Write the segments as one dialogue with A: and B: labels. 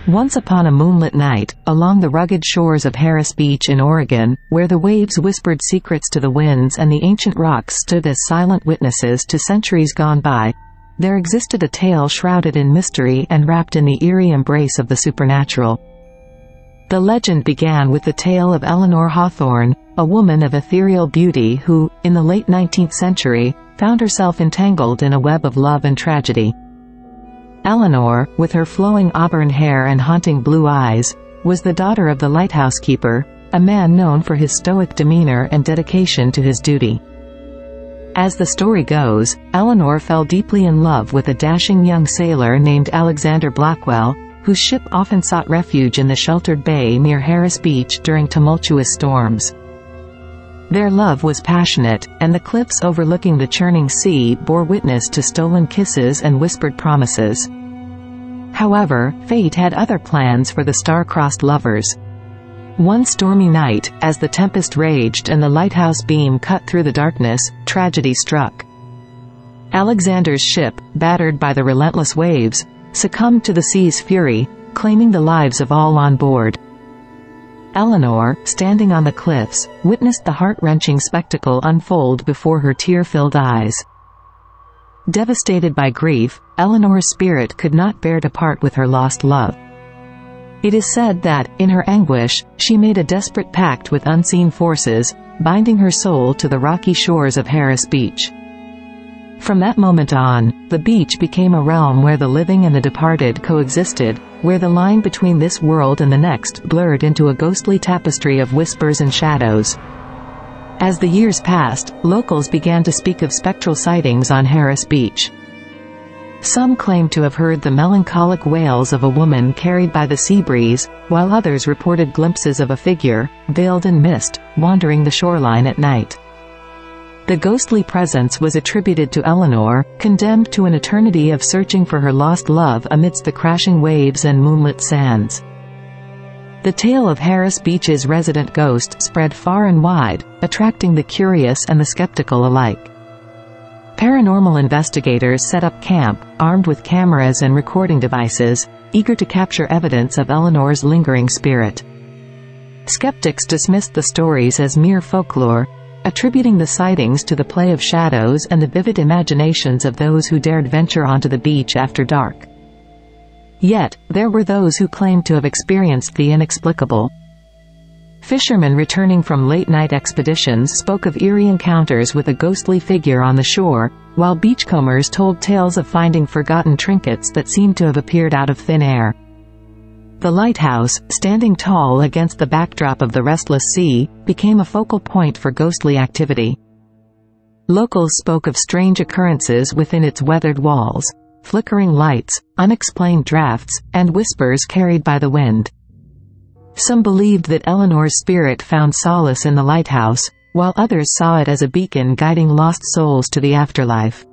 A: Once upon a moonlit night, along the rugged shores of Harris Beach in Oregon, where the waves whispered secrets to the winds and the ancient rocks stood as silent witnesses to centuries gone by, there existed a tale shrouded in mystery and wrapped in the eerie embrace of the supernatural. The legend began with the tale of Eleanor Hawthorne, a woman of ethereal beauty who, in the late 19th century, found herself entangled in a web of love and tragedy. Eleanor, with her flowing auburn hair and haunting blue eyes, was the daughter of the lighthouse keeper, a man known for his stoic demeanor and dedication to his duty. As the story goes, Eleanor fell deeply in love with a dashing young sailor named Alexander Blackwell, whose ship often sought refuge in the sheltered bay near Harris Beach during tumultuous storms. Their love was passionate, and the cliffs overlooking the churning sea bore witness to stolen kisses and whispered promises. However, fate had other plans for the star-crossed lovers. One stormy night, as the tempest raged and the lighthouse beam cut through the darkness, tragedy struck. Alexander's ship, battered by the relentless waves, succumbed to the sea's fury, claiming the lives of all on board. Eleanor, standing on the cliffs, witnessed the heart-wrenching spectacle unfold before her tear-filled eyes. Devastated by grief, Eleanor's spirit could not bear to part with her lost love. It is said that, in her anguish, she made a desperate pact with unseen forces, binding her soul to the rocky shores of Harris Beach. From that moment on, the beach became a realm where the living and the departed coexisted, where the line between this world and the next blurred into a ghostly tapestry of whispers and shadows. As the years passed, locals began to speak of spectral sightings on Harris Beach. Some claimed to have heard the melancholic wails of a woman carried by the sea breeze, while others reported glimpses of a figure, veiled in mist, wandering the shoreline at night. The ghostly presence was attributed to Eleanor, condemned to an eternity of searching for her lost love amidst the crashing waves and moonlit sands. The tale of Harris Beach's resident ghost spread far and wide, attracting the curious and the skeptical alike. Paranormal investigators set up camp, armed with cameras and recording devices, eager to capture evidence of Eleanor's lingering spirit. Skeptics dismissed the stories as mere folklore, attributing the sightings to the play of shadows and the vivid imaginations of those who dared venture onto the beach after dark. Yet, there were those who claimed to have experienced the inexplicable. Fishermen returning from late-night expeditions spoke of eerie encounters with a ghostly figure on the shore, while beachcombers told tales of finding forgotten trinkets that seemed to have appeared out of thin air. The lighthouse, standing tall against the backdrop of the restless sea, became a focal point for ghostly activity. Locals spoke of strange occurrences within its weathered walls, flickering lights, unexplained drafts, and whispers carried by the wind. Some believed that Eleanor's spirit found solace in the lighthouse, while others saw it as a beacon guiding lost souls to the afterlife.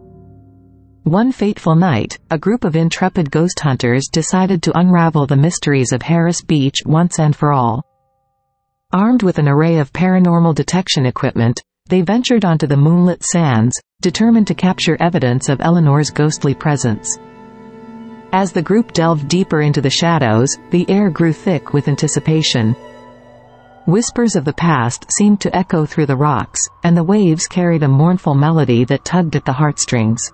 A: One fateful night, a group of intrepid ghost hunters decided to unravel the mysteries of Harris Beach once and for all. Armed with an array of paranormal detection equipment, they ventured onto the moonlit sands, determined to capture evidence of Eleanor's ghostly presence. As the group delved deeper into the shadows, the air grew thick with anticipation. Whispers of the past seemed to echo through the rocks, and the waves carried a mournful melody that tugged at the heartstrings.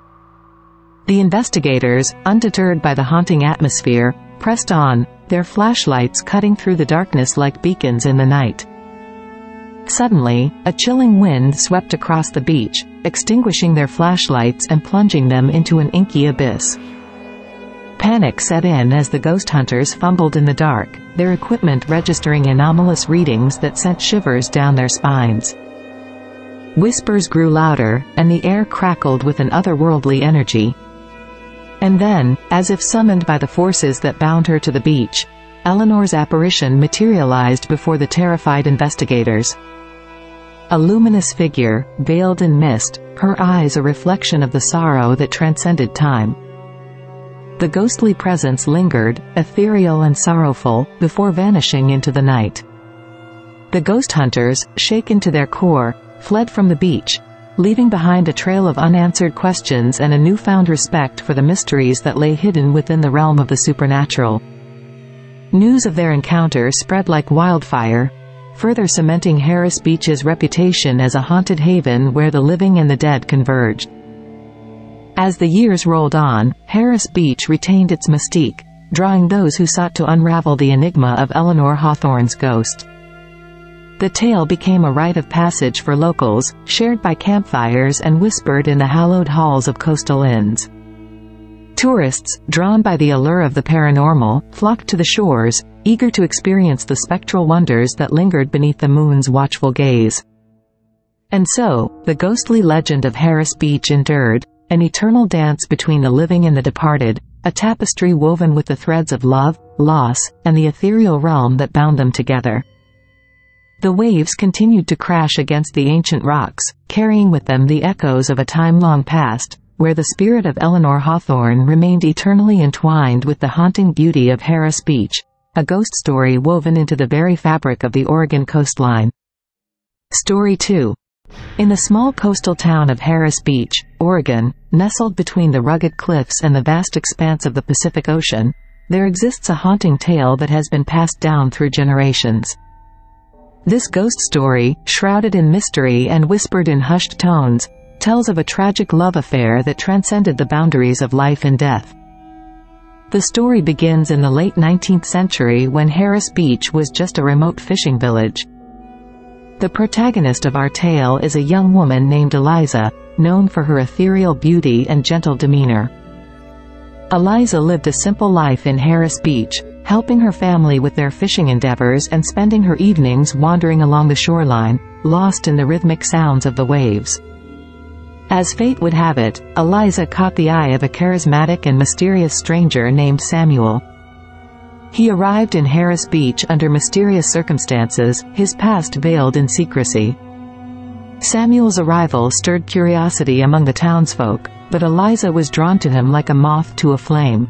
A: The investigators, undeterred by the haunting atmosphere, pressed on, their flashlights cutting through the darkness like beacons in the night. Suddenly, a chilling wind swept across the beach, extinguishing their flashlights and plunging them into an inky abyss. Panic set in as the ghost hunters fumbled in the dark, their equipment registering anomalous readings that sent shivers down their spines. Whispers grew louder, and the air crackled with an otherworldly energy. And then, as if summoned by the forces that bound her to the beach, Eleanor's apparition materialized before the terrified investigators. A luminous figure, veiled in mist, her eyes a reflection of the sorrow that transcended time. The ghostly presence lingered, ethereal and sorrowful, before vanishing into the night. The ghost hunters, shaken to their core, fled from the beach, leaving behind a trail of unanswered questions and a newfound respect for the mysteries that lay hidden within the realm of the supernatural. News of their encounter spread like wildfire, further cementing Harris Beach's reputation as a haunted haven where the living and the dead converged. As the years rolled on, Harris Beach retained its mystique, drawing those who sought to unravel the enigma of Eleanor Hawthorne's ghost. The tale became a rite of passage for locals, shared by campfires and whispered in the hallowed halls of coastal inns. Tourists, drawn by the allure of the paranormal, flocked to the shores, eager to experience the spectral wonders that lingered beneath the moon's watchful gaze. And so, the ghostly legend of Harris Beach endured, an eternal dance between the living and the departed, a tapestry woven with the threads of love, loss, and the ethereal realm that bound them together. The waves continued to crash against the ancient rocks, carrying with them the echoes of a time long past, where the spirit of Eleanor Hawthorne remained eternally entwined with the haunting beauty of Harris Beach, a ghost story woven into the very fabric of the Oregon coastline. Story 2. In the small coastal town of Harris Beach, Oregon, nestled between the rugged cliffs and the vast expanse of the Pacific Ocean, there exists a haunting tale that has been passed down through generations. This ghost story, shrouded in mystery and whispered in hushed tones, tells of a tragic love affair that transcended the boundaries of life and death. The story begins in the late 19th century when Harris Beach was just a remote fishing village. The protagonist of our tale is a young woman named Eliza, known for her ethereal beauty and gentle demeanor. Eliza lived a simple life in Harris Beach, helping her family with their fishing endeavors and spending her evenings wandering along the shoreline, lost in the rhythmic sounds of the waves. As fate would have it, Eliza caught the eye of a charismatic and mysterious stranger named Samuel. He arrived in Harris Beach under mysterious circumstances, his past veiled in secrecy. Samuel's arrival stirred curiosity among the townsfolk, but Eliza was drawn to him like a moth to a flame.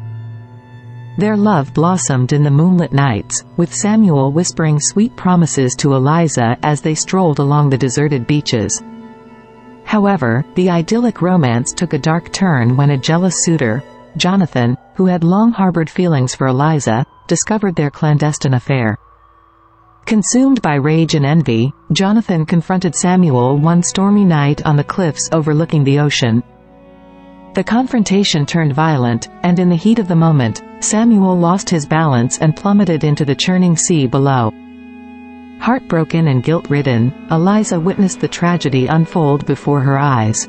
A: Their love blossomed in the moonlit nights, with Samuel whispering sweet promises to Eliza as they strolled along the deserted beaches. However, the idyllic romance took a dark turn when a jealous suitor, Jonathan, who had long harbored feelings for Eliza, discovered their clandestine affair. Consumed by rage and envy, Jonathan confronted Samuel one stormy night on the cliffs overlooking the ocean. The confrontation turned violent, and in the heat of the moment, Samuel lost his balance and plummeted into the churning sea below. Heartbroken and guilt-ridden, Eliza witnessed the tragedy unfold before her eyes.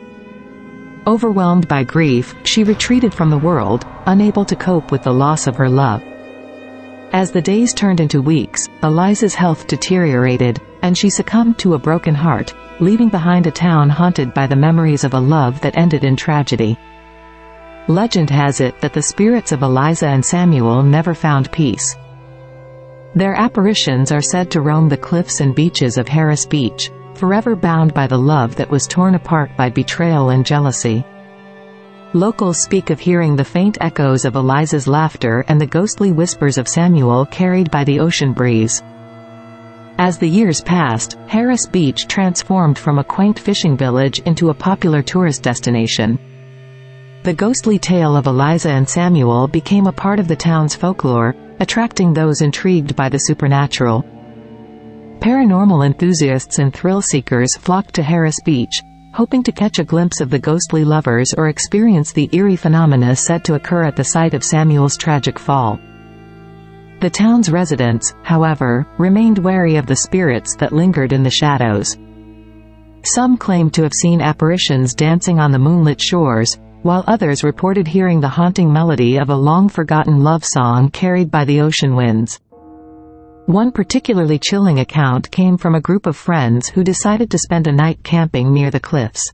A: Overwhelmed by grief, she retreated from the world, unable to cope with the loss of her love. As the days turned into weeks, Eliza's health deteriorated, and she succumbed to a broken heart, leaving behind a town haunted by the memories of a love that ended in tragedy. Legend has it that the spirits of Eliza and Samuel never found peace. Their apparitions are said to roam the cliffs and beaches of Harris Beach, forever bound by the love that was torn apart by betrayal and jealousy. Locals speak of hearing the faint echoes of Eliza's laughter and the ghostly whispers of Samuel carried by the ocean breeze. As the years passed, Harris Beach transformed from a quaint fishing village into a popular tourist destination. The ghostly tale of Eliza and Samuel became a part of the town's folklore, attracting those intrigued by the supernatural. Paranormal enthusiasts and thrill-seekers flocked to Harris Beach, hoping to catch a glimpse of the ghostly lovers or experience the eerie phenomena said to occur at the site of Samuel's tragic fall. The town's residents, however, remained wary of the spirits that lingered in the shadows. Some claimed to have seen apparitions dancing on the moonlit shores, while others reported hearing the haunting melody of a long-forgotten love song carried by the ocean winds. One particularly chilling account came from a group of friends who decided to spend a night camping near the cliffs.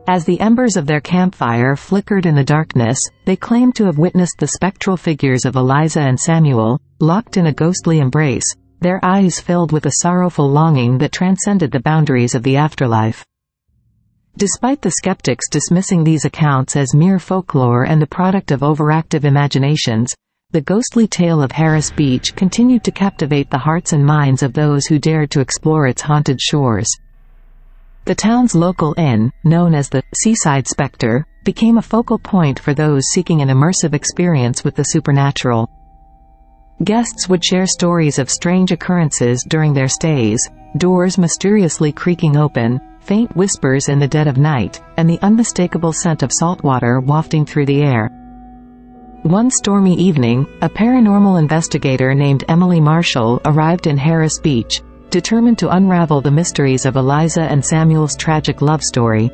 A: As the embers of their campfire flickered in the darkness, they claimed to have witnessed the spectral figures of Eliza and Samuel, locked in a ghostly embrace, their eyes filled with a sorrowful longing that transcended the boundaries of the afterlife. Despite the skeptics dismissing these accounts as mere folklore and the product of overactive imaginations, the ghostly tale of Harris Beach continued to captivate the hearts and minds of those who dared to explore its haunted shores. The town's local inn, known as the Seaside Spectre, became a focal point for those seeking an immersive experience with the supernatural. Guests would share stories of strange occurrences during their stays, doors mysteriously creaking open, faint whispers in the dead of night, and the unmistakable scent of salt water wafting through the air. One stormy evening, a paranormal investigator named Emily Marshall arrived in Harris Beach, determined to unravel the mysteries of Eliza and Samuel's tragic love story.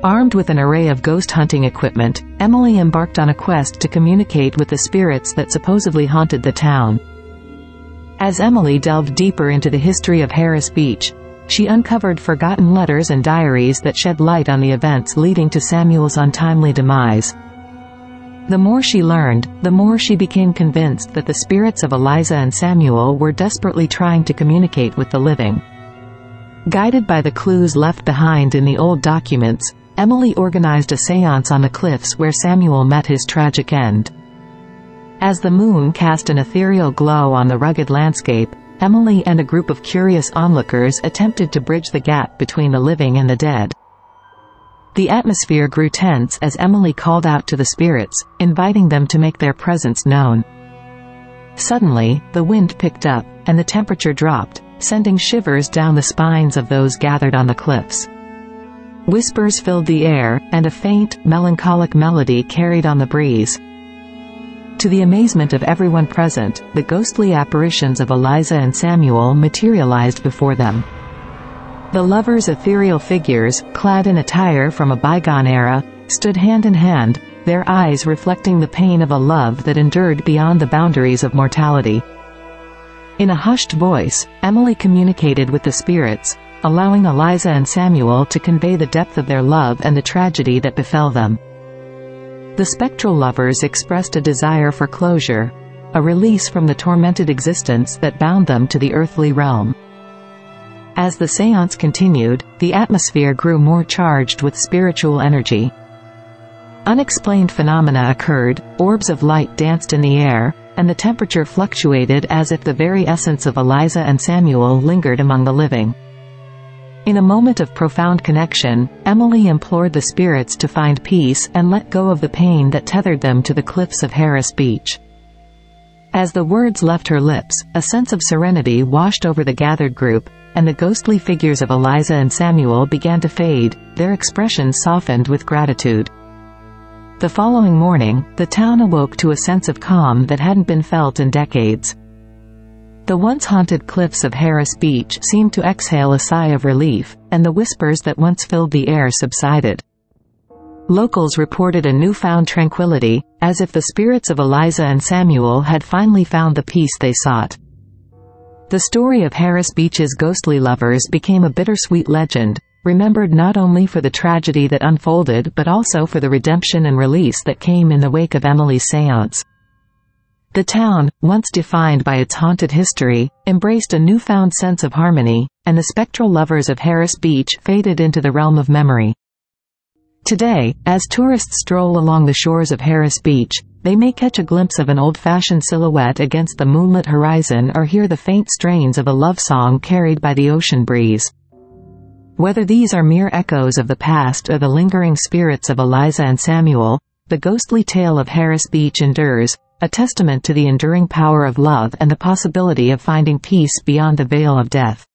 A: Armed with an array of ghost hunting equipment, Emily embarked on a quest to communicate with the spirits that supposedly haunted the town. As Emily delved deeper into the history of Harris Beach, she uncovered forgotten letters and diaries that shed light on the events leading to Samuel's untimely demise. The more she learned, the more she became convinced that the spirits of Eliza and Samuel were desperately trying to communicate with the living. Guided by the clues left behind in the old documents, Emily organized a séance on the cliffs where Samuel met his tragic end. As the moon cast an ethereal glow on the rugged landscape, Emily and a group of curious onlookers attempted to bridge the gap between the living and the dead. The atmosphere grew tense as Emily called out to the spirits, inviting them to make their presence known. Suddenly, the wind picked up, and the temperature dropped, sending shivers down the spines of those gathered on the cliffs. Whispers filled the air, and a faint, melancholic melody carried on the breeze. To the amazement of everyone present, the ghostly apparitions of Eliza and Samuel materialized before them. The lovers' ethereal figures, clad in attire from a bygone era, stood hand in hand, their eyes reflecting the pain of a love that endured beyond the boundaries of mortality. In a hushed voice, Emily communicated with the spirits, allowing Eliza and Samuel to convey the depth of their love and the tragedy that befell them. The spectral lovers expressed a desire for closure, a release from the tormented existence that bound them to the earthly realm. As the séance continued, the atmosphere grew more charged with spiritual energy. Unexplained phenomena occurred, orbs of light danced in the air, and the temperature fluctuated as if the very essence of Eliza and Samuel lingered among the living. In a moment of profound connection, Emily implored the spirits to find peace and let go of the pain that tethered them to the cliffs of Harris Beach. As the words left her lips, a sense of serenity washed over the gathered group, and the ghostly figures of Eliza and Samuel began to fade, their expressions softened with gratitude. The following morning, the town awoke to a sense of calm that hadn't been felt in decades. The once haunted cliffs of Harris Beach seemed to exhale a sigh of relief, and the whispers that once filled the air subsided. Locals reported a newfound tranquility, as if the spirits of Eliza and Samuel had finally found the peace they sought. The story of Harris Beach's ghostly lovers became a bittersweet legend, remembered not only for the tragedy that unfolded but also for the redemption and release that came in the wake of Emily's séance. The town, once defined by its haunted history, embraced a newfound sense of harmony, and the spectral lovers of Harris Beach faded into the realm of memory. Today, as tourists stroll along the shores of Harris Beach, they may catch a glimpse of an old-fashioned silhouette against the moonlit horizon or hear the faint strains of a love song carried by the ocean breeze. Whether these are mere echoes of the past or the lingering spirits of Eliza and Samuel, the ghostly tale of Harris Beach endures, a testament to the enduring power of love and the possibility of finding peace beyond the veil of death.